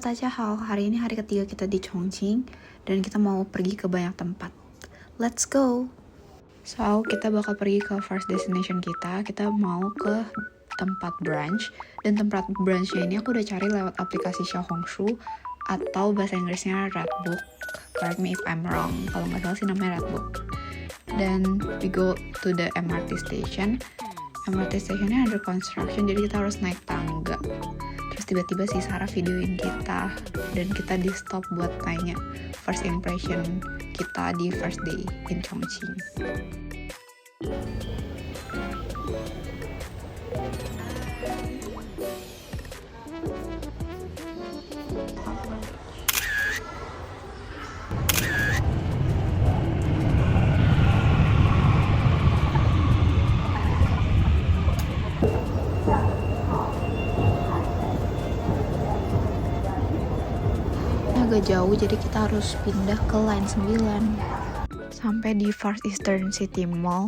大家好. Hari ini hari ketiga kita di Chongqing dan kita mau pergi ke banyak tempat. Let's go. So, kita bakal pergi ke first destination kita. Kita mau ke tempat brunch, dan tempat brunchnya ini aku udah cari lewat aplikasi Xiaohongshu atau bahasa Inggrisnya Redbook. Correct me if I'm wrong. Kalau nggak salah sih namanya Redbook. Dan we go to the MRT station. MRT stationnya under construction, jadi kita harus naik tangga. Terus tiba-tiba si Sarah videoin kita, dan kita di stop buat tanya first impression kita di first day in Chongqing. Agak jauh, jadi kita harus pindah ke line 9. Sampai di Far Eastern City Mall.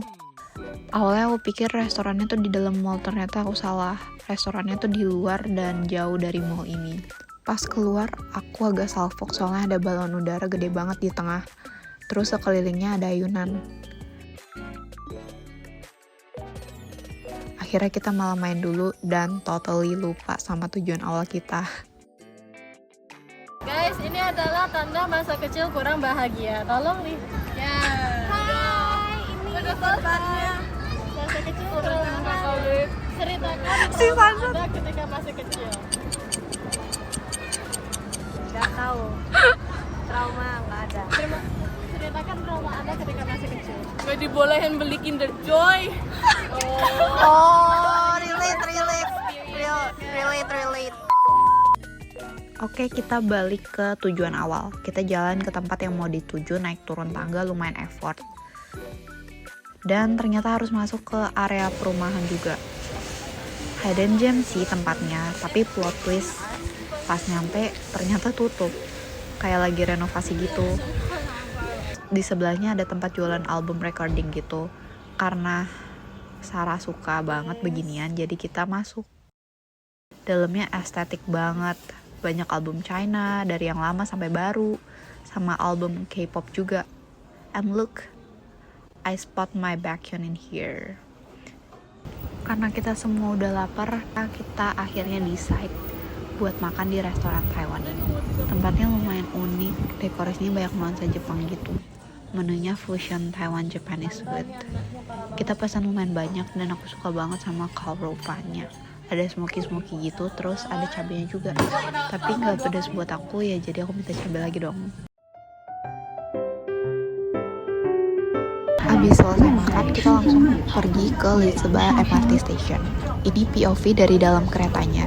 Awalnya aku pikir restorannya tuh di dalam mall, ternyata aku salah. Restorannya tuh di luar dan jauh dari mall ini. Pas keluar, aku agak salfok soalnya ada balon udara gede banget di tengah. Terus sekelilingnya ada ayunan. Akhirnya kita malah main dulu dan totally lupa sama tujuan awal kita. Guys, ini adalah tanda masa kecil kurang bahagia. Tolong nih. Ya. Hai, ini fotonya. Masa kecil kurang bahagia. Ceritakan trauma Anda ketika masih kecil. Gak tahu. Trauma nggak ada. Ceritakan trauma Anda ketika masih kecil. Gak dibolehin beli Kinder Joy. Relate. Oke, kita balik ke tujuan awal. Kita jalan ke tempat yang mau dituju, naik turun tangga lumayan effort. Dan ternyata harus masuk ke area perumahan juga. Hidden gem sih tempatnya, tapi plot twist. Pas nyampe, ternyata tutup. Kayak lagi renovasi gitu. Di sebelahnya ada tempat jualan album recording gitu. Karena Sarah suka banget beginian, jadi kita masuk. Dalamnya estetik banget. Banyak album China, dari yang lama sampai baru, sama album K-pop juga. And look, I spot my baekhyun in here. Karena kita semua udah lapar, kita akhirnya decide buat makan di restoran Taiwan ini. Tempatnya lumayan unik, dekorasinya banyak nuansa Jepang gitu. Menunya fusion Taiwan Japanese food. Kita pesan lumayan banyak dan aku suka banget sama kalropanya. Ada smoky gitu, terus ada cabenya juga. Tapi nggak pedas buat aku ya, jadi aku minta cabai lagi dong. Habis selesai makan, kita langsung pergi ke Liseba MRT Station. Ini POV dari dalam keretanya.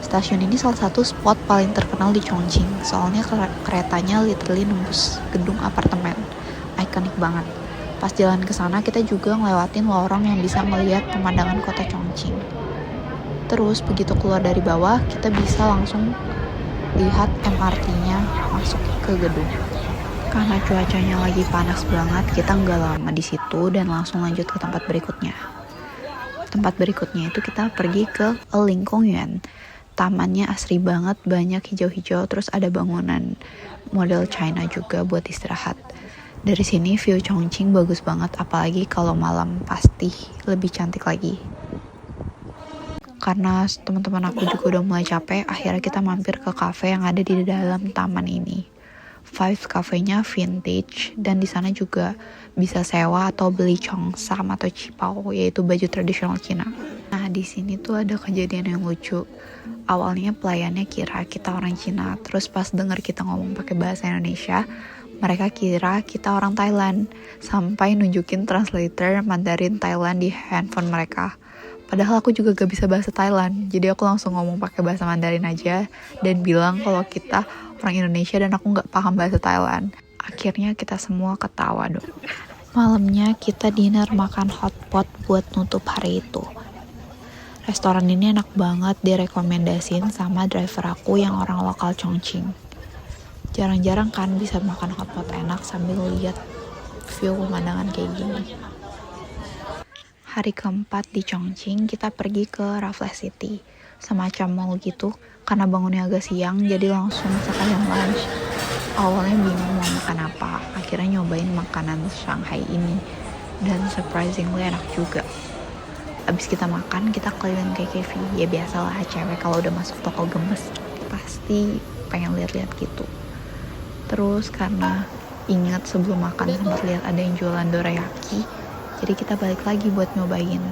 Stasiun ini salah satu spot paling terkenal di Chongqing, soalnya keretanya literally nembus gedung apartemen. Ikonik banget. Pas jalan ke sana, kita juga ngelewatin lorong yang bisa melihat pemandangan kota Chongqing. Terus begitu keluar dari bawah, kita bisa langsung lihat MRT-nya masuk ke gedung. Karena cuacanya lagi panas banget, kita nggak lama di situ dan langsung lanjut ke tempat berikutnya. Tempat berikutnya itu kita pergi ke Lingkongyuan. Tamannya asri banget, banyak hijau-hijau, terus ada bangunan model China juga buat istirahat. Dari sini view Chongqing bagus banget, apalagi kalau malam pasti lebih cantik lagi. Karena teman-teman aku juga udah mulai capek, akhirnya kita mampir ke cafe yang ada di dalam taman ini. Vibes cafe-nya vintage, dan di sana juga bisa sewa atau beli cheongsam atau qipao, yaitu baju tradisional Cina. Nah, di sini tuh ada kejadian yang lucu. Awalnya pelayannya kira kita orang Cina, terus pas denger kita ngomong pakai bahasa Indonesia, mereka kira kita orang Thailand, sampai nunjukin translator Mandarin Thailand di handphone mereka. Padahal aku juga gak bisa bahasa Thailand, jadi aku langsung ngomong pakai bahasa Mandarin aja dan bilang kalau kita orang Indonesia dan aku gak paham bahasa Thailand. Akhirnya kita semua ketawa dong. Malamnya kita dinner makan hotpot buat nutup hari itu. Restoran ini enak banget, direkomendasin sama driver aku yang orang lokal Chongqing. Jarang-jarang kan bisa makan hotpot enak sambil lihat view pemandangan kayak gini. Hari keempat di Chongqing, kita pergi ke Raffles City, semacam mall gitu. Karena bangunnya agak siang, jadi langsung sekalian lunch. Awalnya bingung mau makan apa, akhirnya nyobain makanan Shanghai ini, dan surprisingly enak juga. Abis kita makan, kita keliling KKV. Ya biasalah, cewek kalau udah masuk toko gemes pasti pengen lihat-lihat gitu. Terus karena ingat sebelum makan sempat lihat ada yang jualan dorayaki, jadi kita balik lagi buat nyobain.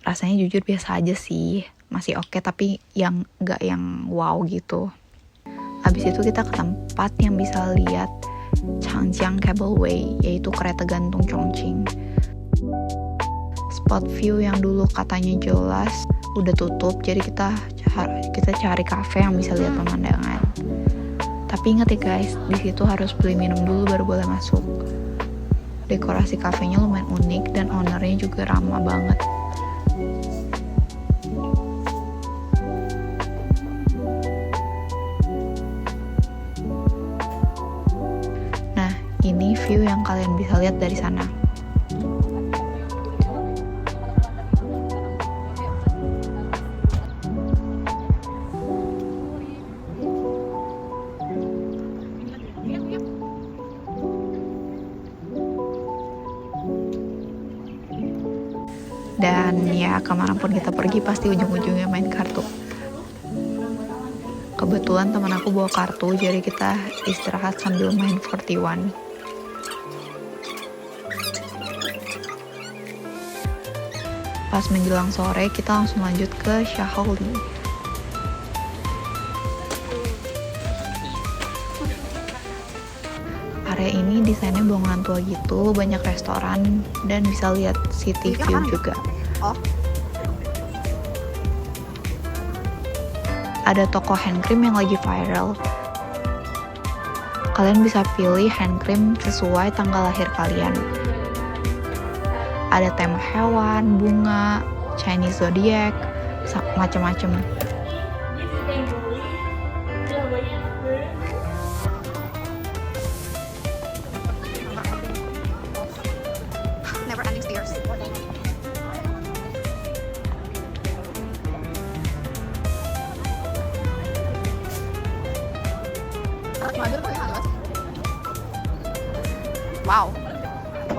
Rasanya jujur biasa aja sih, masih oke, tapi yang nggak yang wow gitu. Abis itu kita ke tempat yang bisa lihat Changjiang Cableway, yaitu kereta gantung Chongqing. Spot view yang dulu katanya jelas udah tutup, jadi kita cari cafe yang bisa lihat pemandangan. Tapi ingat ya guys, di situ harus beli minum dulu baru boleh masuk. Dekorasi kafenya lumayan unik dan ownernya juga ramah banget. Nah, ini view yang kalian bisa lihat dari sana. Dan ya kemanapun kita pergi pasti ujung-ujungnya main kartu. Kebetulan teman aku bawa kartu, jadi kita istirahat sambil main 41. Pas menjelang sore, kita langsung lanjut ke Shaoli. Area ini desainnya bangunan tua gitu, banyak restoran, dan bisa lihat city view juga. Ada toko hand cream yang lagi viral. Kalian bisa pilih hand cream sesuai tanggal lahir kalian. Ada tema hewan, bunga, Chinese zodiac, macam-macam. Never ending stairs.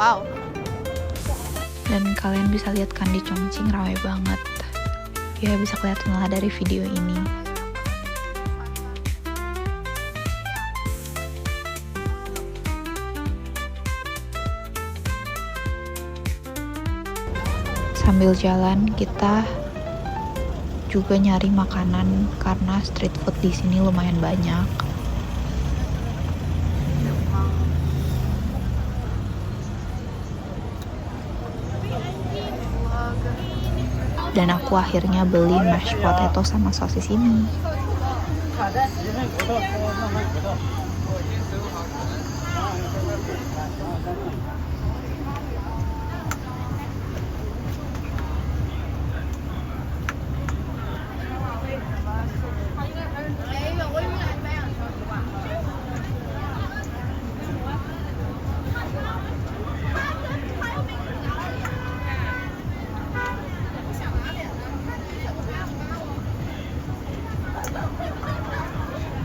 Wow. Dan kalian bisa lihat kan di Chongqing ramai banget. Ya bisa kelihatan lah dari video ini. Sambil jalan kita juga nyari makanan karena street food di sini lumayan banyak. Dan aku akhirnya beli mashed potato sama sosis ini.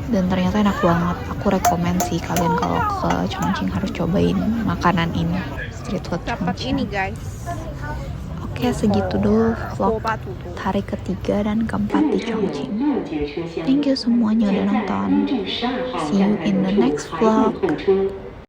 Dan ternyata enak banget. Aku rekomen sih kalian kalau ke Chongqing harus cobain makanan ini, street food Dapat Chongqing. ini guys. Oke, segitu dulu vlog hari ketiga dan keempat di Chongqing. Thank you semuanya udah nonton. See you in the next vlog.